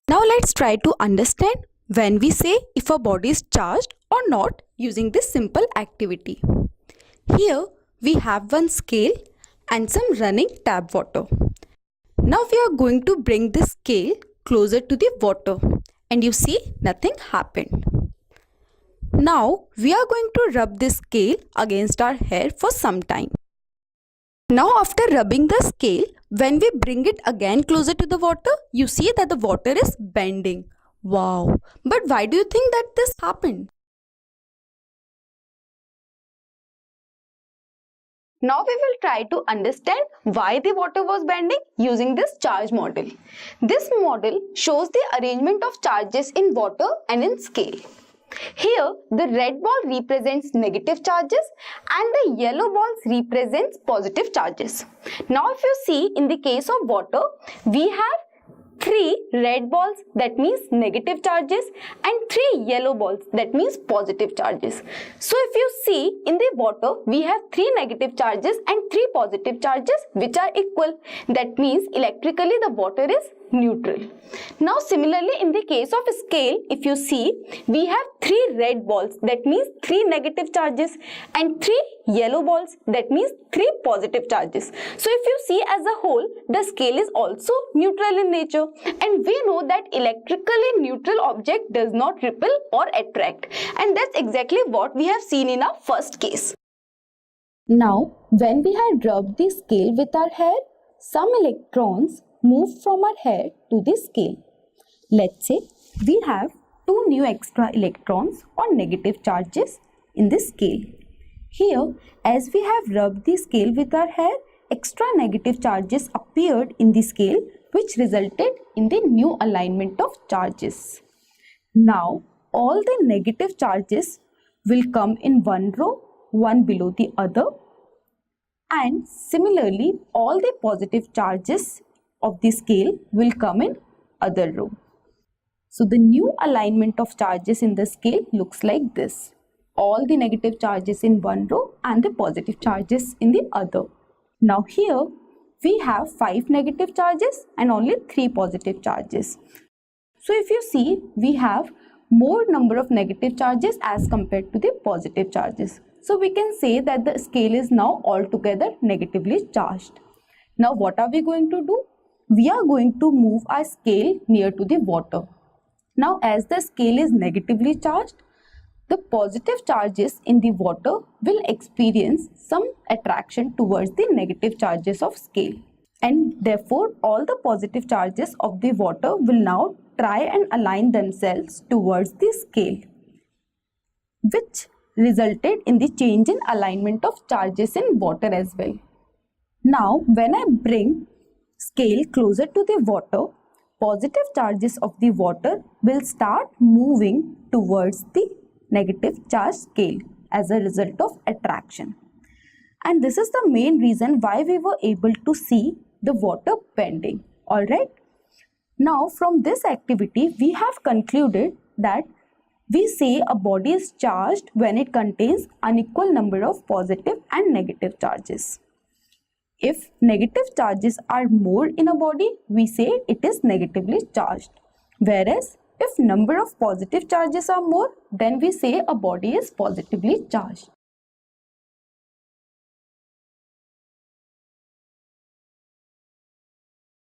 Now let's try to understand when we say if a body is charged or not using this simple activity. Here we have one scale and some running tap water. Now we are going to bring this scale closer to the water and you see nothing happened. Now we are going to rub this scale against our hair for some time. Now after rubbing the scale, when we bring it again closer to the water, you see that the water is bending. Wow! But why do you think that this happened? Now we will try to understand why the water was bending using this charge model. This model shows the arrangement of charges in water and in scale. Here the red ball represents negative charges and the yellow balls represents positive charges. Now if you see in the case of water, we have 3 red balls, that means negative charges, and 3 yellow balls, that means positive charges. So if you see in the water, we have 3 negative charges and 3 positive charges which are equal. That means electrically the water is neutral. Now similarly in the case of scale, if you see, we have 3 red balls, that means 3 negative charges, and 3 yellow balls, that means 3 positive charges. So if you see as a whole, the scale is also neutral in nature, and we know that electrically neutral object does not repel or attract, and that's exactly what we have seen in our first case. Now when we had rubbed the scale with our hair, some electrons move from our hair to the scale. Let's say we have 2 new extra electrons or negative charges in the scale. Here, as we have rubbed the scale with our hair, extra negative charges appeared in the scale, which resulted in the new alignment of charges. Now, all the negative charges will come in one row, one below the other, and similarly, all the positive charges of the scale will come in other row. So the new alignment of charges in the scale looks like this. All the negative charges in one row and the positive charges in the other. Now here we have 5 negative charges and only 3 positive charges. So if you see, we have more number of negative charges as compared to the positive charges. So we can say that the scale is now altogether negatively charged. Now what are we going to do? We are going to move our scale near to the water. Now as the scale is negatively charged, the positive charges in the water will experience some attraction towards the negative charges of scale, and therefore all the positive charges of the water will now try and align themselves towards the scale, which resulted in the change in alignment of charges in water as well. Now when I bring scale closer to the water, positive charges of the water will start moving towards the negative charge scale as a result of attraction. And this is the main reason why we were able to see the water bending. Alright. Now from this activity, we have concluded that we say a body is charged when it contains unequal number of positive and negative charges. If negative charges are more in a body, we say it is negatively charged. Whereas if number of positive charges are more, then we say a body is positively charged.